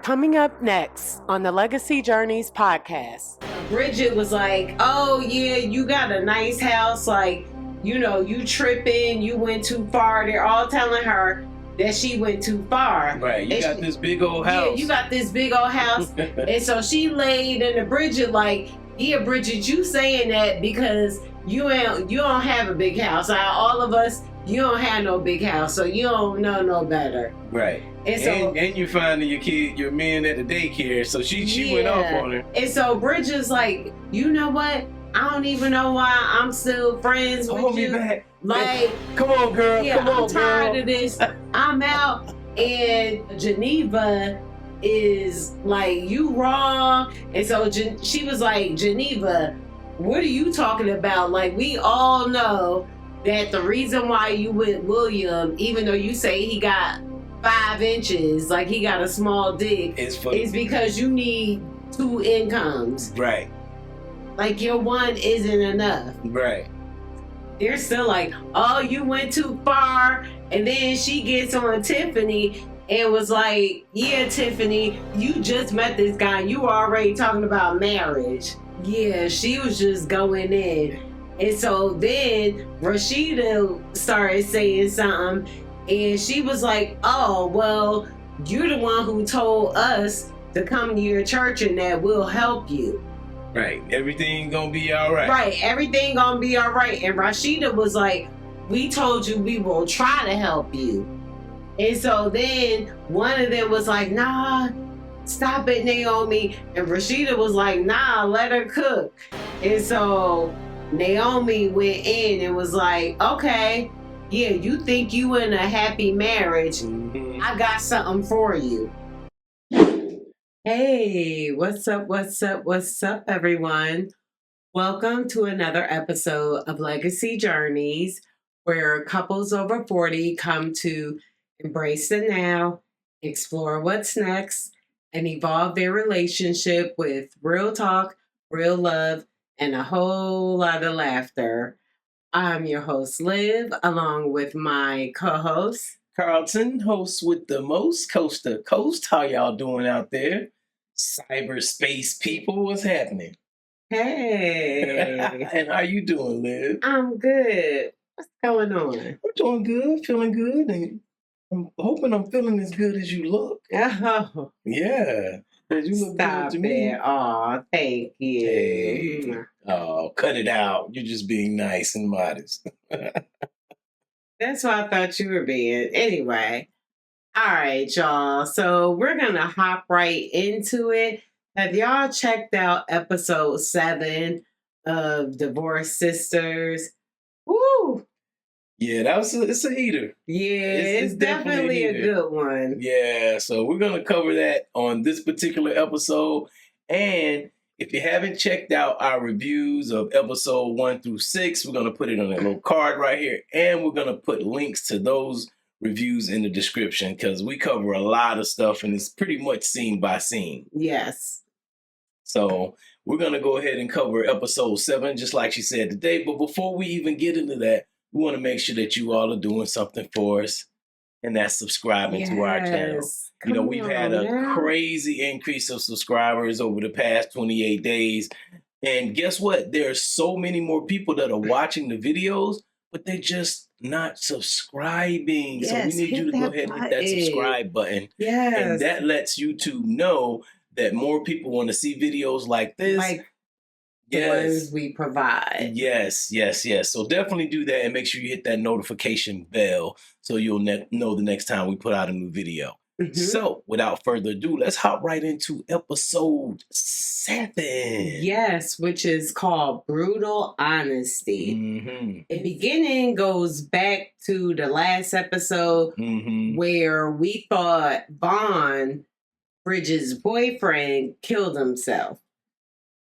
Coming up next on the Legacy Journeys podcast. Bridget was like, oh yeah, you got a nice house. Like, you know, you tripping, you went too far. They're all telling her that she went too far. Right, you got this big old house. Yeah, you got this big old house. And so she laid into Bridget like, yeah, Bridget, you saying that because you don't have a big house. Out of all of us, you don't have no big house, so you don't know no better. Right. And you finding your men at the daycare, so she went off on her. And so Bridget's like, you know what? I don't even know why I'm still friends with you. Me back. Like, come on, girl. Yeah, come on, I'm tired of this. I'm out. And Geneva is like, you wrong. And so she was like, Geneva, what are you talking about? Like, we all know that the reason why you with William, even though you say he got 5 inches, like he got a small dick, is because you need 2 incomes. Right. Like your one isn't enough. Right. They're still like, oh, you went too far. And then she gets on Tiffany and was like, yeah, Tiffany, you just met this guy. You were already talking about marriage. Yeah, she was just going in. And so then Rashida started saying something, and she was like, oh, well, you're the one who told us to come to your church and that we'll help you. Right. Everything gonna be all right. Right. Everything gonna be all right. And Rashida was like, we told you we will try to help you. And so then one of them was like, nah, stop it, Naomi. And Rashida was like, nah, let her cook. And so Naomi went in and was like, okay, yeah, you think you in a happy marriage. Mm-hmm. I got something for you. Hey, what's up, everyone? Welcome to another episode of Legacy Journeys, where couples over 40 come to embrace the now, explore what's next, and evolve their relationship with real talk, real love, and a whole lot of laughter. I'm your host, Liv, along with my co-host, Carlton, host with the most, coast to coast. How y'all doing out there? Cyberspace people, what's happening? Hey. And how you doing, Liv? I'm good. What's going on? I'm doing good, feeling good, and I'm hoping I'm feeling as good as you look. Oh. Yeah. You look Stop good to me. it. Aw, thank you. Hey. Oh, cut it out. You're just being nice and modest. That's what I thought you were being. Anyway. All right, y'all. So we're going to hop right into it. Have y'all checked out episode 7 of Divorced Sistas? Woo! Yeah, it's a heater. Yeah, it's definitely a good one. Yeah, so we're going to cover that on this particular episode. And if you haven't checked out our reviews of episode 1 through 6, we're going to put it on a little card right here. And we're going to put links to those reviews in the description because we cover a lot of stuff and it's pretty much scene by scene. Yes. So we're going to go ahead and cover episode 7, just like she said today. But before we even get into that, we want to make sure that you all are doing something for us, and that's subscribing to our channel. You know, we've had a crazy increase of subscribers over the past 28 days. And guess what? There are so many more people that are watching the videos, but they're just not subscribing. Yes, so we need you to go ahead and hit that subscribe button. Yes. And that lets YouTube know that more people want to see videos like this. Like the ones we provide. Yes. So definitely do that and make sure you hit that notification bell so you'll know the next time we put out a new video. Mm-hmm. So without further ado, let's hop right into episode 7. Yes, which is called Brutal Honesty. Mm-hmm. The beginning goes back to the last episode where we thought Vaughn, Bridget's boyfriend, killed himself.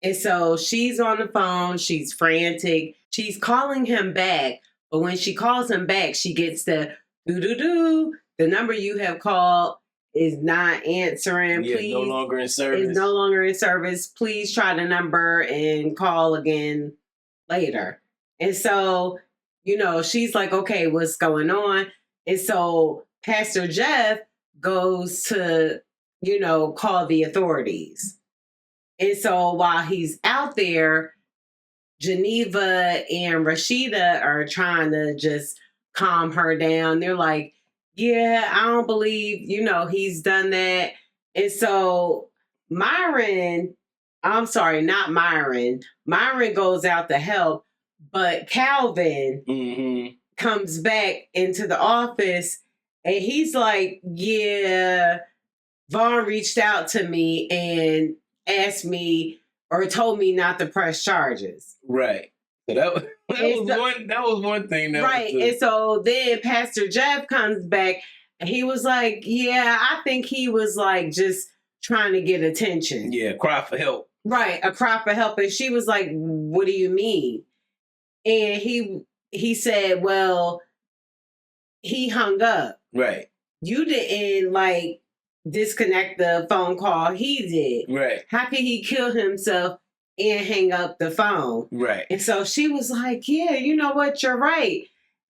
And so she's on the phone, she's frantic, she's calling him back, but when she calls him back, she gets the do-do-do. The number you have called is not answering. Please, no longer in service. Is no longer in service. Please try the number and call again later. And so, you know, she's like, okay, what's going on? And so Pastor Jeff goes to call the authorities. And so while he's out there, Geneva and Rashida are trying to just calm her down. They're like, yeah, I don't believe, he's done that. And so Myron, I'm sorry, not Myron. Myron goes out to help, but Calvin comes back into the office and he's like, yeah, Vaughn reached out to me and asked me or told me not to press charges. Right. So that was one thing. Right. And so then Pastor Jeff comes back and he was like, yeah, I think he was like just trying to get attention. Yeah, cry for help. Right, a cry for help. And she was like, what do you mean? And he said, well, he hung up. Right. You didn't like disconnect the phone call. He did. Right. How could he kill himself and hang up the phone? Right. And so she was like, yeah, you know what? You're right.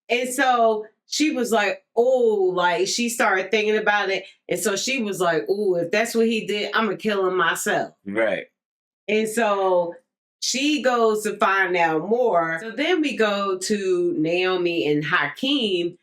And so she was like, oh, like she started thinking about it. And so she was like, oh, if that's what he did, I'm going to kill him myself. Right. And so she goes to find out more. So then we go to Naomi and Hakeem,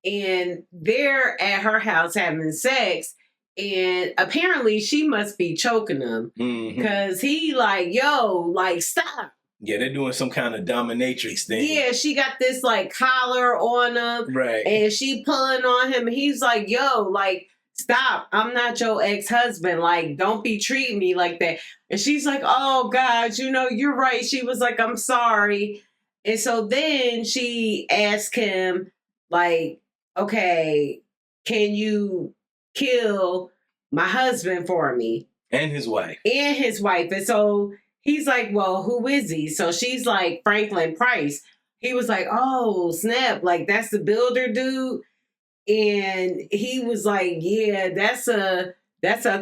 and they're at her house having sex. And apparently she must be choking him because he like, yo, like, stop. Yeah, they're doing some kind of dominatrix thing. Yeah, she got this like collar on him. Right. And she pulling on him. And he's like, yo, like, stop. I'm not your ex-husband. Like, don't be treating me like that. And she's like, oh, God, you're right. She was like, I'm sorry. And so then she asked him, like, okay, can you kill my husband for me? And his wife. And so he's like, well, who is he? So she's like, Franklin Price. He was like, oh, snap. Like, that's the builder dude. And he was like, yeah, that's a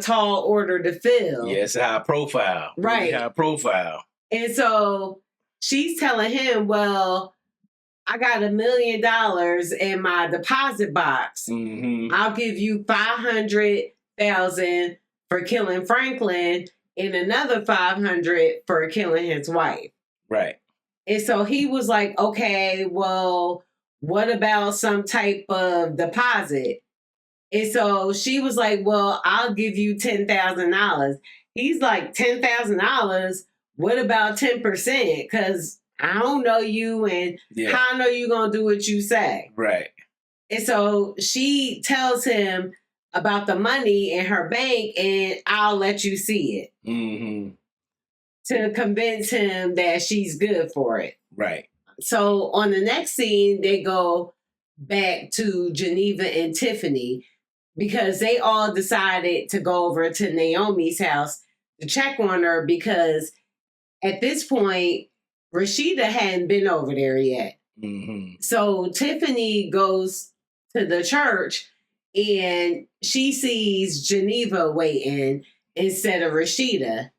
tall order to fill. Yeah, it's a high profile. Right. Really high profile. And so she's telling him, well, I got $1 million in my deposit box. I'll give you $500,000 for killing Franklin and another $500 for killing his wife. Right. And so he was like, okay, well, what about some type of deposit? And so she was like, well, I'll give you $10,000. He's like, $10,000? What about 10%? Because I don't know you and how I know you going to do what you say. Right. And so she tells him about the money in her bank and I'll let you see it. To convince him that she's good for it. Right. So on the next scene, they go back to Geneva and Tiffany because they all decided to go over to Naomi's house to check on her because at this point, Rashida hadn't been over there yet. So Tiffany goes to the church and she sees Geneva waiting instead of Rashida.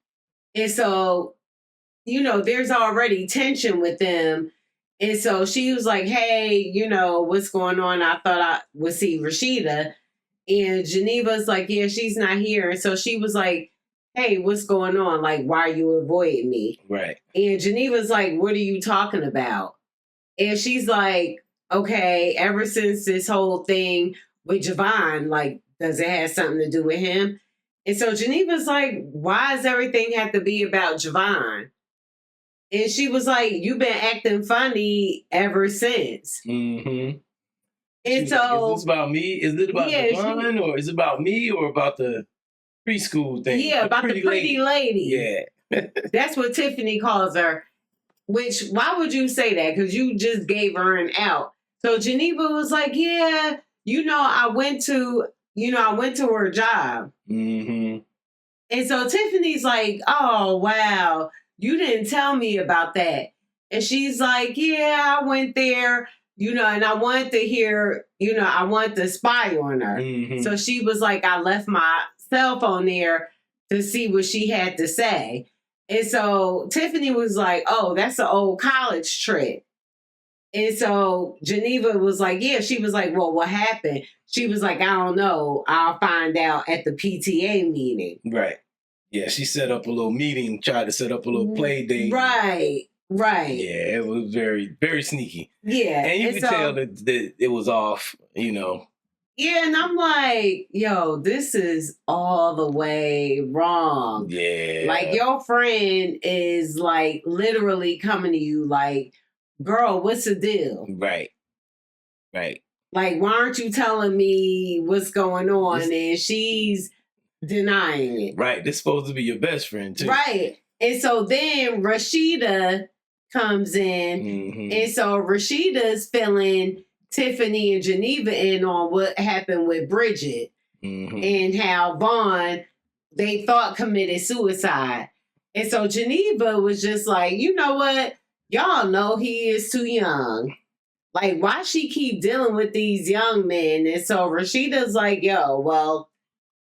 And so, there's already tension with them. And so she was like, hey, what's going on? I thought I would see Rashida. And Geneva's like, yeah, she's not here. And so she was like, hey, what's going on? Like, why are you avoiding me? Right. And Geneva's like, what are you talking about? And she's like, okay, ever since this whole thing with Javon, like, does it have something to do with him? And so Geneva's like, why does everything have to be about Javon? And she was like, you've been acting funny ever since. And so... Like, is this about me? Is it about Javon or is it about me or about the preschool thing? Yeah, about the pretty lady. Yeah. That's what Tiffany calls her. Which, why would you say that? Because you just gave her an out. So Geneva was like, yeah, I went to her job. And so Tiffany's like, oh, wow, you didn't tell me about that. And she's like, yeah, I went there, and I wanted to hear, I wanted to spy on her. So she was like, I left my cell phone there to see what she had to say. And so Tiffany was like, oh, that's an old college trick. And so Geneva was like, yeah, she was like, well, what happened? She was like, I don't know. I'll find out at the PTA meeting. Right. Yeah, she set up a little meeting, tried to set up a little play date. Right. Yeah, it was very, very sneaky. Yeah. And you could tell that it was off, you know. Yeah, and I'm like, yo, this is all the way wrong. Yeah. Like, your friend is like literally coming to you like, girl, what's the deal? Right. Like, why aren't you telling me what's going on? And she's denying it. Right. This is supposed to be your best friend, too. Right. And so then Rashida comes in. And so Rashida's filling Tiffany and Geneva in on what happened with Bridget and how Vaughn, they thought, committed suicide. And so Geneva was just like, you know what? Y'all know he is too young. Like, why she keep dealing with these young men? And so Rashida's like, yo, well,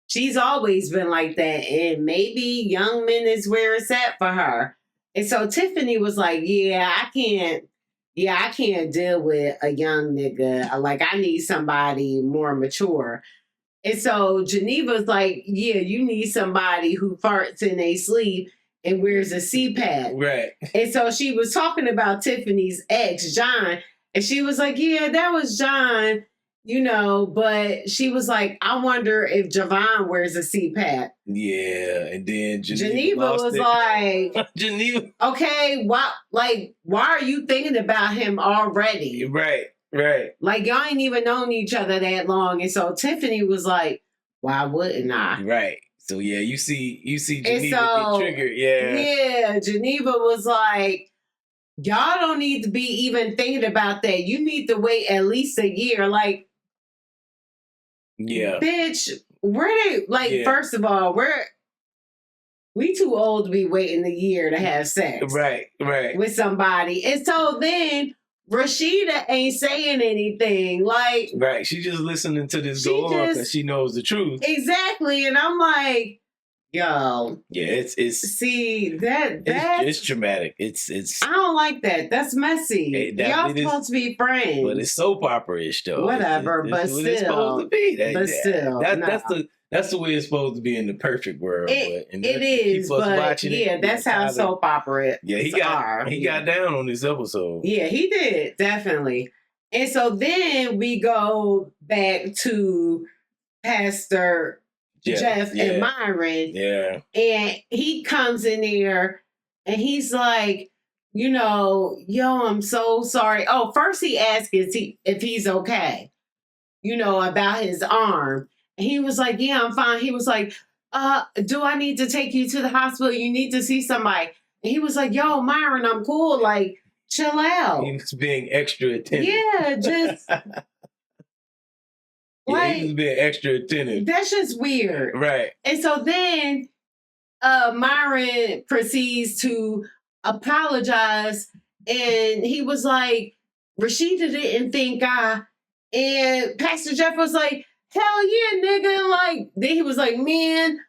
she's always been like that. And maybe young men is where it's at for her. And so Tiffany was like, I can't deal with a young nigga. Like, I need somebody more mature. And so Geneva's like, you need somebody who farts in their sleep and wears a CPAP. Right. And so she was talking about Tiffany's ex, John. And she was like, that was John, you know, but she was like, I wonder if Javon wears a CPAP. Yeah, and then Geneva was like, Geneva. Okay, why are you thinking about him already? Right. Like, y'all ain't even known each other that long. And so Tiffany was like, why wouldn't I? Right. So yeah, you see Geneva get triggered. Yeah, Geneva was like, y'all don't need to be even thinking about that. You need to wait at least a year. Like, bitch, first of all, we too old to be waiting a year to have sex. Right. With somebody. And so then Rashida ain't saying anything. Like, right. She just listening to this go on because she knows the truth. Exactly. And I'm like, yo. Yeah, it's see that it's dramatic. It's I don't like that. That's messy. Y'all supposed to be friends. But it's soap opera-ish though. Whatever, but still. It's supposed to be. That's the way it's supposed to be in the perfect world. It is, but that's how soap opera. Yeah, he got down on this episode. Yeah, he did, definitely. And so then we go back to Pastor Jeff and Myron. Yeah. And he comes in there and he's like, you know, yo, I'm so sorry. Oh, first he asked if he's okay, you know, about his arm. And he was like, yeah, I'm fine. He was like, do I need to take you to the hospital? You need to see somebody. And he was like, yo, Myron, I'm cool. Like, chill out. He was being extra attentive. Yeah, just... Like, he was being extra attentive. That's just weird. Right. And so then Myron proceeds to apologize. And he was like, Rashida didn't think and Pastor Jeff was like, hell yeah, nigga. Like, then he was like, man,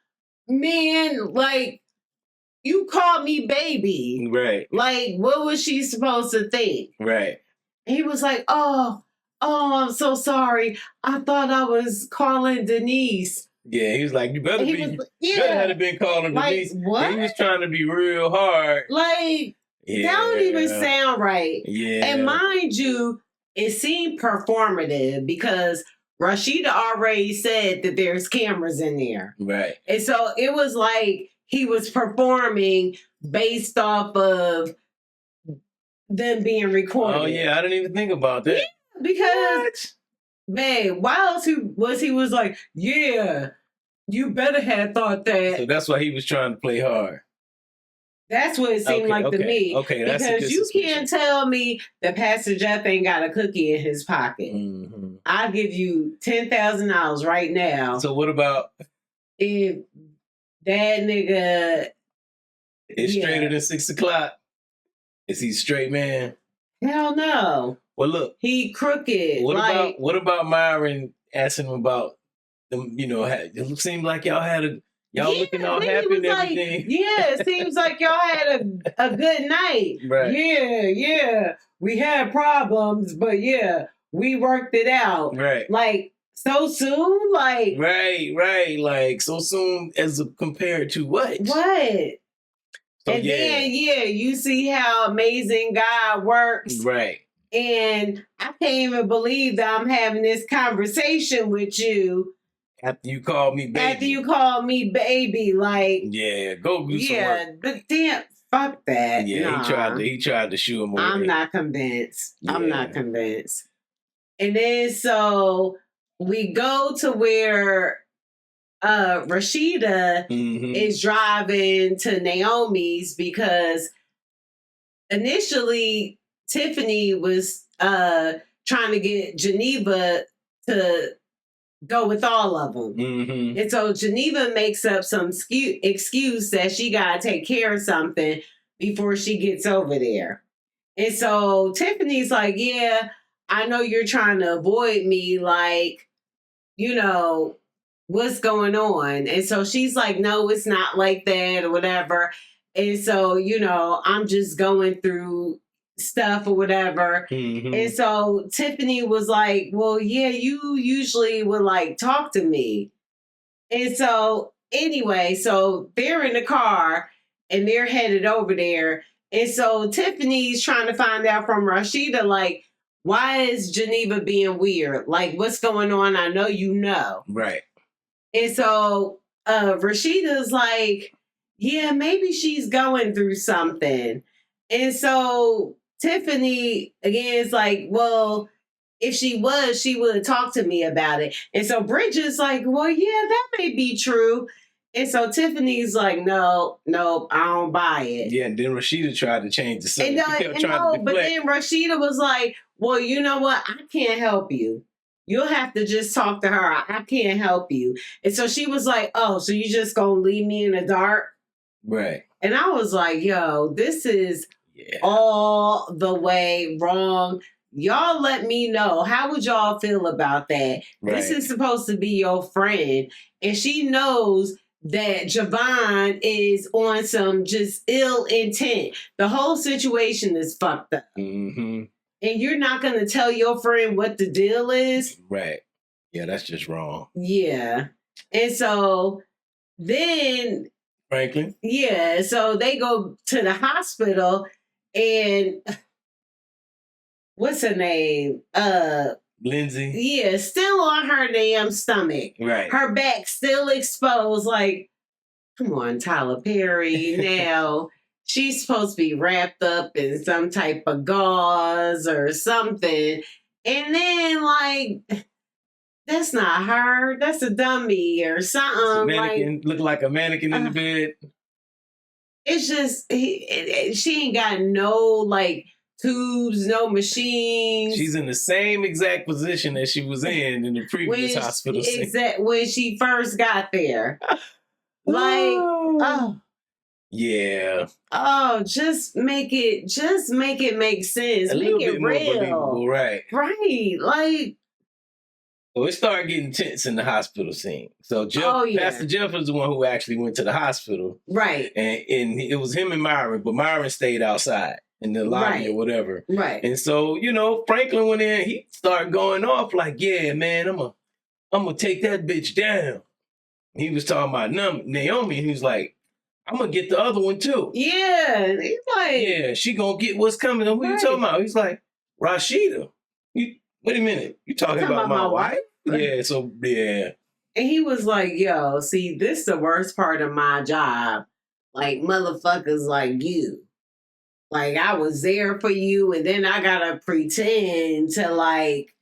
like, you called me baby. Right. Like, what was she supposed to think? Right. And he was like, oh, I'm so sorry. I thought I was calling Denise. Yeah, he was like, you better have been calling Denise. What? He was trying to be real hard. Like, that don't even sound right. Yeah. And mind you, it seemed performative because Rashida already said that there's cameras in there. Right. And so it was like he was performing based off of them being recorded. Oh, yeah, I didn't even think about that. Yeah. Because, man, why else he was like, yeah, you better have thought that. So that's why he was trying to play hard. That's what it seemed like to me. Okay, that's because you can't tell me that Pastor Jeff ain't got a cookie in his pocket. Mm-hmm. I'll give you $10,000 right now. So what about if that nigga is straighter than 6 o'clock? Is he straight man? Hell no. Well, look, he crooked. What about Myron asking him about them? You know, it seemed like y'all had Y'all looking all then happy he and was like, everything. yeah, it seems like y'all had a good night. Right. Yeah. We had problems, but yeah, we worked it out. Right. Like, so soon? Like, Right. Like, so soon as compared to what? what? So, And then, you see how amazing God works. Right. And I can't even believe that I'm having this conversation with you. After you called me baby. Like, yeah, go do some work. but damn, fuck that. Yeah, nah. he tried to shoo him away. I'm not convinced. I'm Yeah. not convinced. And then so we go to where Rashida is driving to Naomi's because initially Tiffany was trying to get Geneva to go with all of them. And so Geneva makes up some excuse that she got to take care of something before she gets over there. And so Tiffany's like, yeah, I know you're trying to avoid me. Like, you know, what's going on? And so she's like, no, it's not like that or whatever. And so, I'm just going through stuff or whatever. And so Tiffany was like, well, yeah, you usually would like talk to me. And so anyway, so they're in the car and they're headed over there. And so Tiffany's trying to find out from Rashida, like, why is Geneva being weird? Like, what's going on? I know you know. Right. And so Rashida's like, yeah, maybe she's going through something. And so Tiffany, again, is like, well, if she was, she would have talked to me about it. And so Bridget's like, well, yeah, that may be true. And so Tiffany's like, no, I don't buy it. Yeah, and then Rashida tried to change the subject. But then Rashida was like, well, you know what? I can't help you. You'll have to just talk to her. I can't help you. And so she was like, oh, so you just gonna leave me in the dark? Right. And I was like, yo, this is all the way wrong. Y'all let me know. How would y'all feel about that? Right. This is supposed to be your friend. And she knows that Javon is on some just ill intent. The whole situation is fucked up. And you're not going to tell your friend what the deal is? Right. Yeah, that's just wrong. Yeah. And so then... Franklin? Yeah, so they go to the hospital and... What's her name? Lindsay. Yeah, still on her damn stomach. Right. Her back still exposed. Like, come on, Tyler Perry. Now, she's supposed to be wrapped up in some type of gauze or something. And then, like, that's not her. That's a dummy or something. Mannequin, look like a mannequin in the bed. It's just, she ain't got no, like, tubes, no machines. She's in the same exact position that she was in the previous hospital scene. When she first got there. Yeah. Oh, just make it make sense. Make it real. More believable, right. Right. Like, so it started getting tense in the hospital scene. So Pastor Jeff was the one who actually went to the hospital. Right. And it was him and Myron, but Myron stayed outside in the lobby or whatever. Right. And so, Franklin went in, he started going off like, yeah, man, I'm gonna take that bitch down. He was talking about Naomi, and he was like, I'm gonna get the other one too. Yeah. He's like, yeah, she gonna get what's coming. What you talking about? He's like, Rashida. Wait a minute. You talking about my wife? Yeah, so yeah. And he was like, yo, see, this is the worst part of my job. Like, motherfuckers like you. Like, I was there for you, and then I gotta pretend to, like,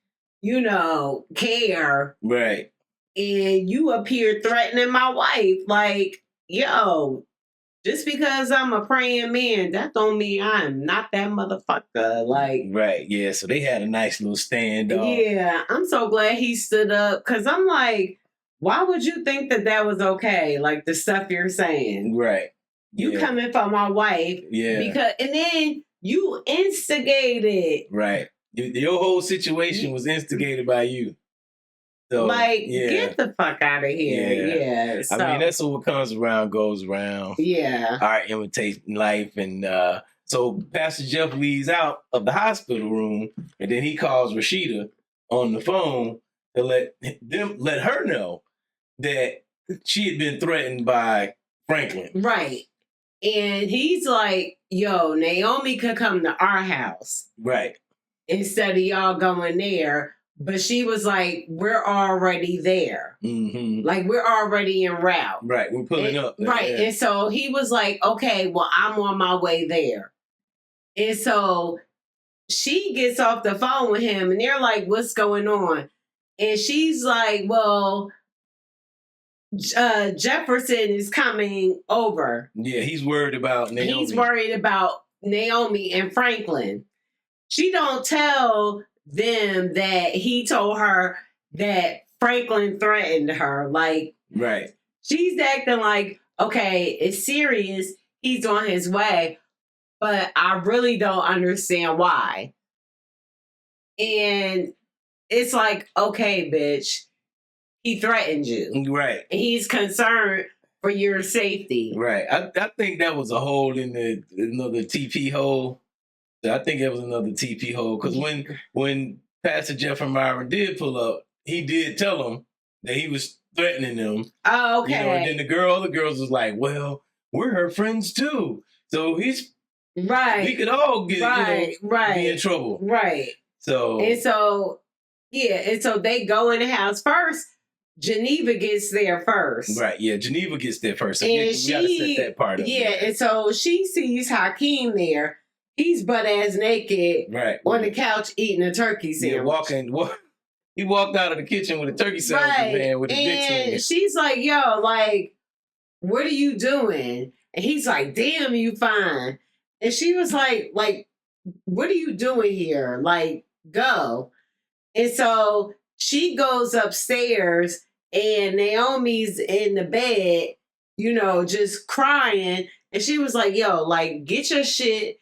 care. Right. And you up here threatening my wife. Like, yo, just because I'm a praying man, that don't mean I'm not that motherfucker. Like, right, yeah. So they had a nice little standoff. Yeah, I'm so glad he stood up, because I'm like, why would you think that was okay? Like, the stuff you're saying. Right. You coming for my wife. Yeah. And then you instigated. Right. Your whole situation was instigated by you. So, like, get the fuck out of here. Yeah. So, I mean, that's what comes around goes around. Yeah. Our imitating life. And so Pastor Jeff leaves out of the hospital room, and then he calls Rashida on the phone to let her know that she had been threatened by Franklin. Right. And he's like, yo, Naomi could come to our house. Right. Instead of y'all going there. But she was like, we're already there. Mm-hmm. Like, we're already en route. Right. We're pulling up. Right. Yeah. And so he was like, okay, well, I'm on my way there. And so she gets off the phone with him and they're like, what's going on? And she's like, well, Jefferson is coming over. Yeah, he's worried about Naomi. He's worried about Naomi and Franklin. She don't tell them that he told her that Franklin threatened her. Like, right. She's acting like, okay, it's serious. He's on his way. But I really don't understand why. And it's like, okay, bitch, he threatened you. Right. And he's concerned for your safety. Right. I think that was a hole in another TP hole. I think it was another TP hole. Because when Pastor Jeff Myron did pull up, he did tell him that he was threatening them. Oh, okay. You know, and then the girls was like, well, we're her friends too. So he's right. We could all get be in trouble. Right. So and so they go in the house first. Geneva gets there first. Right, yeah, Geneva gets there first. So and we gotta set that part up. Yeah, and so she sees Hakeem there. He's butt ass naked on the couch eating a turkey sandwich. Yeah, he walked out of the kitchen with a turkey sandwich, man, with a dick swinging. And she's like, yo, like, what are you doing? And he's like, damn, you fine. And she was like, what are you doing here? Like, go. And so she goes upstairs and Naomi's in the bed, you know, just crying. And she was like, yo, like, get your shit,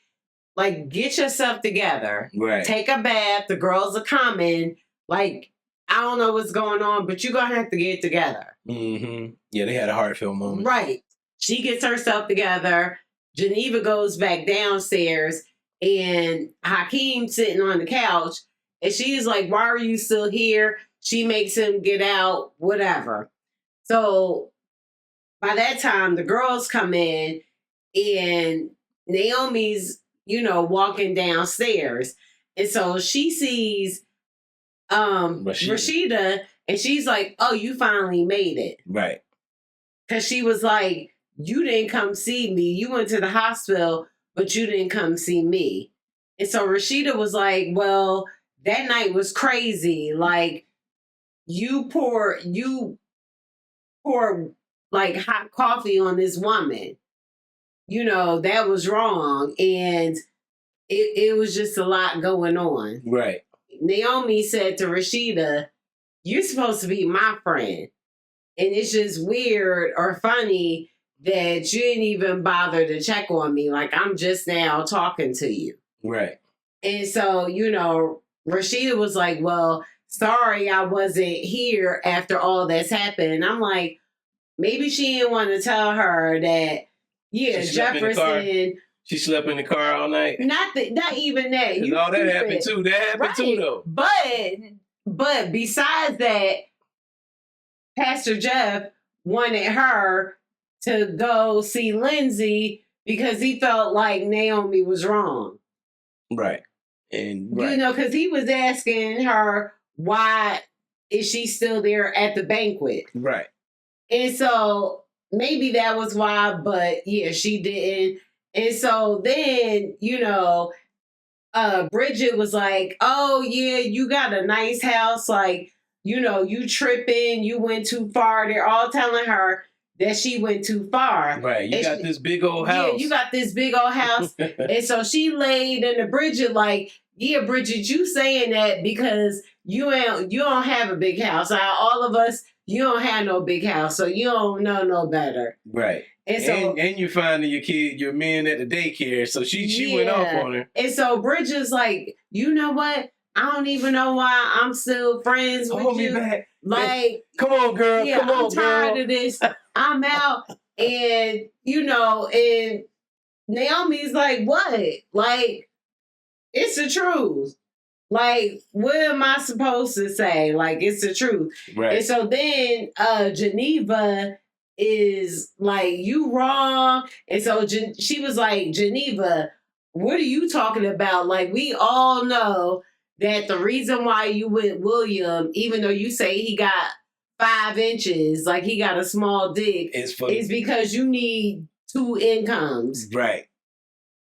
like, get yourself together. Right. Take a bath. The girls are coming. Like, I don't know what's going on, but you're going to have to get together. Mm-hmm. Yeah, they had a heartfelt moment. Right. She gets herself together. Geneva goes back downstairs and Hakeem's sitting on the couch. And she's like, why are you still here? She makes him get out, whatever. So by that time, the girls come in and Naomi's, you know, walking downstairs. And so she sees Rashida and she's like, oh, you finally made it. Right. Because she was like, you didn't come see me. You went to the hospital, but you didn't come see me. And so Rashida was like, well, that night was crazy. Like, you pour like hot coffee on this woman. You know, that was wrong. And it was just a lot going on. Right. Naomi said to Rashida, you're supposed to be my friend. And it's just weird or funny that you didn't even bother to check on me. Like, I'm just now talking to you. Right. And so, you know, Rashida was like, well, sorry I wasn't here after all that's happened. And I'm like, maybe she didn't want to tell her that, yeah, Jefferson. She slept in the car all night? Not even that. All that happened too. That happened too, though. But besides that, Pastor Jeff wanted her to go see Lindsay because he felt like Naomi was wrong. Right. And you know, because he was asking her, why is she still there at the banquet? Right. And so maybe that was why, but yeah, she didn't. And so then, you know, Bridget was like, oh yeah, you got a nice house. Like, you know, you tripping, you went too far. They're all telling her that she went too far. Right. You got this big old house. Yeah, you got this big old house. And so she laid into Bridget like, yeah, Bridget, you saying that because you don't have a big house. All of us, you don't have no big house, so you don't know no better. Right. And so and you're finding your men at the daycare. So she went off on her. And so Bridget's like, you know what? I don't even know why I'm still friends with Hold me you. back. Like, come on, girl. yeah, Come on, I'm tired girl. of this. I'm out. And, and Naomi's like, what? Like, it's the truth. Like, what am I supposed to say? Like, it's the truth. Right. And so then Geneva is like, you wrong. And so she was like, Geneva, what are you talking about? Like, we all know that the reason why you with William, even though you say he got 5 inches, like he got a small dick, is because you need 2 incomes. Right.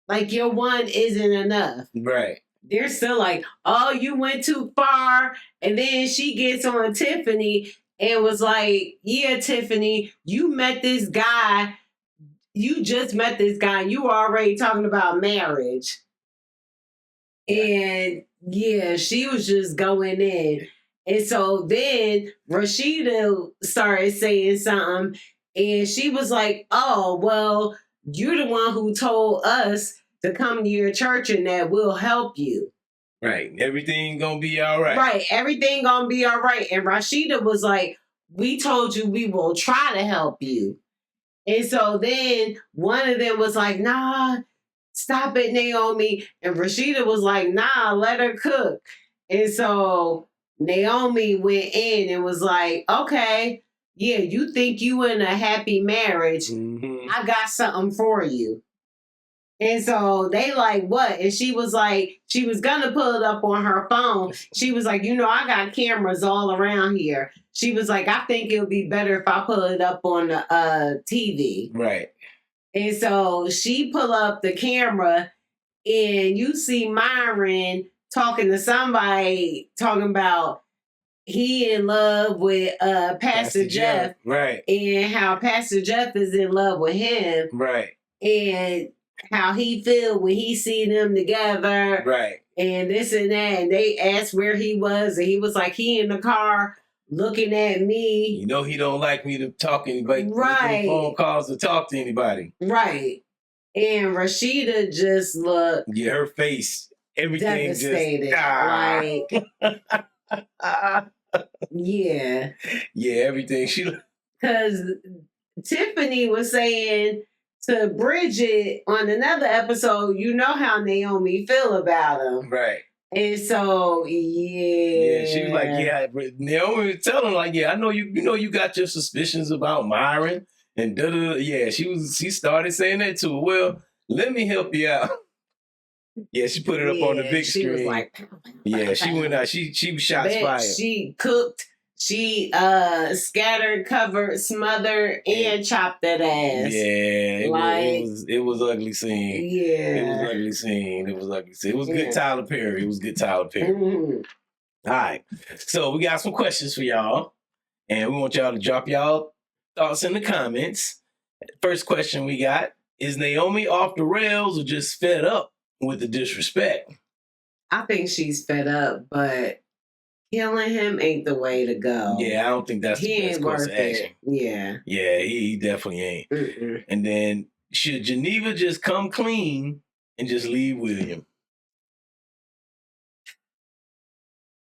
Like, your one isn't enough. Right. They're still like, oh, you went too far. And then she gets on Tiffany and was like, yeah, Tiffany, you met this guy. You just met this guy. You were already talking about marriage. And yeah, she was just going in. And so then Rashida started saying something. And she was like, oh, well, you're the one who told us to come to your church and that we'll help you. Right. Everything gonna be all right. Right. Everything gonna be all right. And Rashida was like, we told you we will try to help you. And so then one of them was like, nah, stop it, Naomi. And Rashida was like, nah, let her cook. And so Naomi went in and was like, okay, yeah, you think you in a happy marriage. Mm-hmm. I got something for you. And so they like, what? And she was like, she was going to pull it up on her phone. She was like, I got cameras all around here. She was like, I think it would be better if I pull it up on the TV. Right. And so she pull up the camera and you see Myron talking to somebody, talking about he in love with Pastor Jeff. Right. And how Pastor Jeff is in love with him. Right. And how he feel when he see them together. Right. And this and that. And they asked where he was. And he was like, he in the car looking at me. He don't like me to talk to anybody. Right. Phone calls to talk to anybody. Right. And Rashida just looked. Yeah, her face. Everything devastated. just. Like, yeah. Yeah, everything. Because Tiffany was saying to Bridget on another episode, you know how Naomi feel about him. Right. And so, yeah. She was like, yeah, Naomi was telling like, yeah, I know you got your suspicions about Myron and da-da-da. Yeah, she started saying that too. Well, let me help you out. Yeah, she put it up on the big screen. She was like, yeah, she went out. She shots fired. She cooked. She scattered, covered, smothered, and chopped that ass. Yeah, it was ugly scene. Yeah, it was ugly scene. It was good Tyler Perry. Mm-hmm. All right, so we got some questions for y'all, and we want y'all to drop y'all thoughts in the comments. First question we got: is Naomi off the rails or just fed up with the disrespect? I think she's fed up, but killing him ain't the way to go. Yeah, I don't think that's the best course of action. Yeah. Yeah, he definitely ain't. Mm-mm. And then, should Geneva just come clean and just leave William?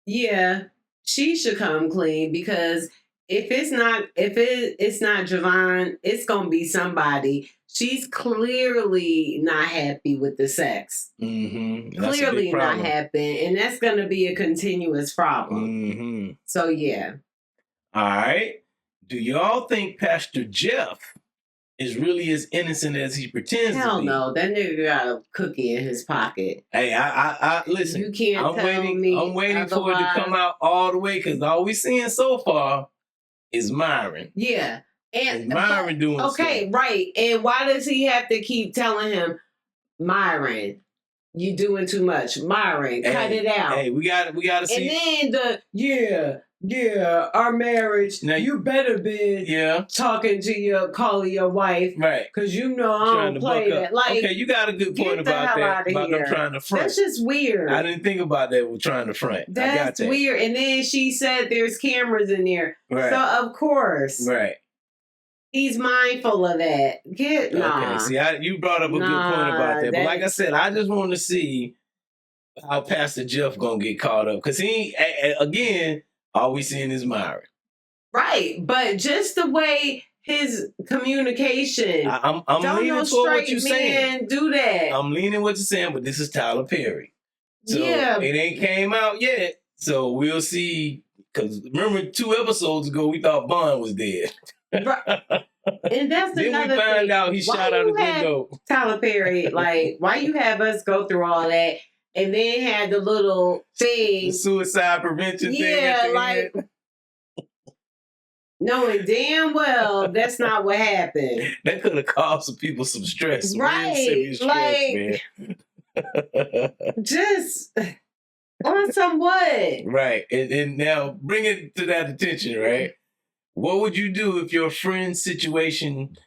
Yeah, she should come clean because if it's not Javon, it's gonna be somebody. She's clearly not happy with the sex. Mm-hmm. Clearly not happy, and that's gonna be a continuous problem. Mm-hmm. So yeah. All right. Do y'all think Pastor Jeff is really as innocent as he pretends to be? Hell no, that nigga got a cookie in his pocket. Hey, I listen. You can't I'm tell me. I'm waiting for it to come out all the way because all we're seeing so far is Myron. Yeah. And Myron doing okay, stuff. Right. And why does he have to keep telling him, Myron, you doing too much. Myron, cut it out. Hey, we gotta see. And then our marriage. Now you better be talking to calling your wife, right? Because I don't play that. Like, okay, you got a good point about that. About them trying to front. That's just weird. I didn't think about that with trying to front. That's weird. And then she said there's cameras in there, right? So of course, right. He's mindful of that. Okay, see, you brought up a good point about that. But like I said, I just want to see how Pastor Jeff gonna get caught up. Because again, all we seeing is Myron. Right. But just the way his communication. I'm don't leaning no toward what straight you're saying. man do that. I'm leaning what you're saying, but this is Tyler Perry. So Yeah. it ain't came out yet. So we'll see. Because remember 2 episodes ago, we thought Vaughn was dead. Right. And that's then another we find thing. out he shot out a window. Tyler Perry, like, why you have us go through all that and then have the little thing. The suicide prevention thing. Yeah, like, knowing damn well that's not what happened. That could have caused some people some stress. Right. Stress, like, just on some what? Right. And now bring it to that attention, right? What would you do if your friend's situation,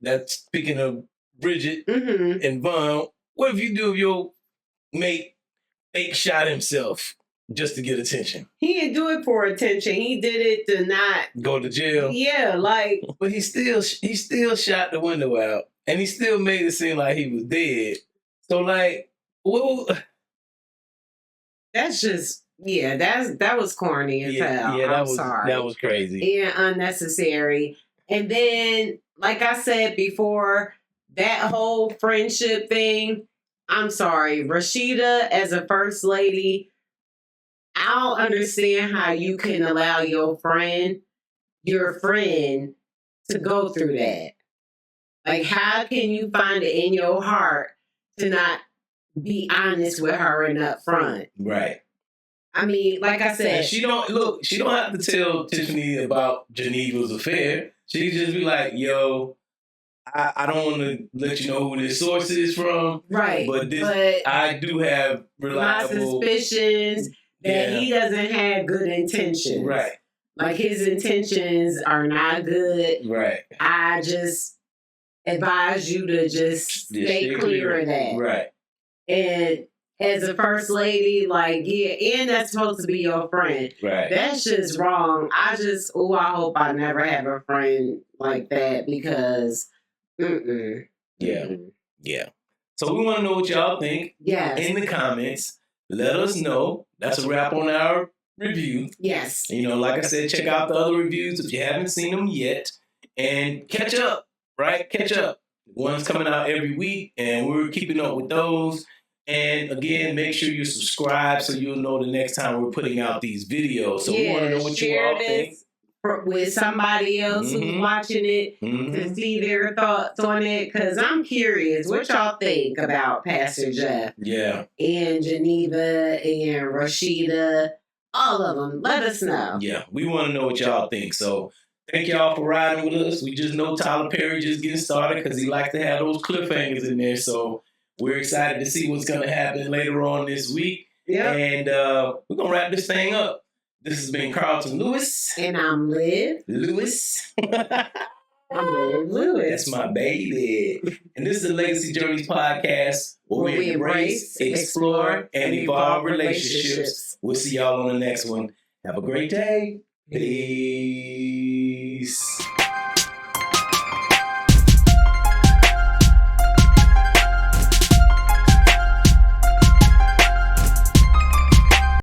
that's speaking of Bridget and Vaughn, what if you do if your mate fake shot himself just to get attention? He didn't do it for attention. He did it to not go to jail. Yeah, like, but he still shot the window out, and he still made it seem like he was dead. So like, well, that's just. Yeah, that was corny as hell. Yeah, I'm sorry. That was crazy. And unnecessary. And then, like I said before, that whole friendship thing, I'm sorry. Rashida, as a first lady, I don't understand how you can allow your friend to go through that. Like, how can you find it in your heart to not be honest with her and up front? Right. I mean, like I said, she don't have to tell Tiffany about Geneva's affair. She can just be like, yo, I don't want to let you know who this source is from. Right. But I do have reliable... my suspicions that he doesn't have good intentions. Right. Like, his intentions are not good. Right. I just advise you to just stay clear of that. Right. And as a first lady, like, yeah, and that's supposed to be your friend. Right. That's just wrong. I hope I never have a friend like that because, Yeah. Yeah. So we want to know what y'all think. Yes. In the comments. Let us know. That's a wrap on our review. Yes. You know, like I said, check out the other reviews if you haven't seen them yet. And catch up, right? Catch up. One's coming out every week, and we're keeping up with those. And again, make sure you subscribe so you'll know the next time we're putting out these videos. So we want to know what you all think. With somebody else who's watching it to see their thoughts on it. Because I'm curious what y'all think about Pastor Jeff. Yeah. And Geneva and Rashida. All of them. Let us know. Yeah. We want to know what y'all think. So thank y'all for riding with us. We just know Tyler Perry just getting started because he likes to have those cliffhangers in there. So we're excited to see what's going to happen later on this week. Yeah. And we're going to wrap this thing up. This has been Carlton Lewis. And I'm Liv Lewis. I'm Liv Lewis. That's my baby. And this is the Legacy Journeys podcast where we embrace, explore, and evolve relationships. We'll see y'all on the next one. Have a great day. Peace.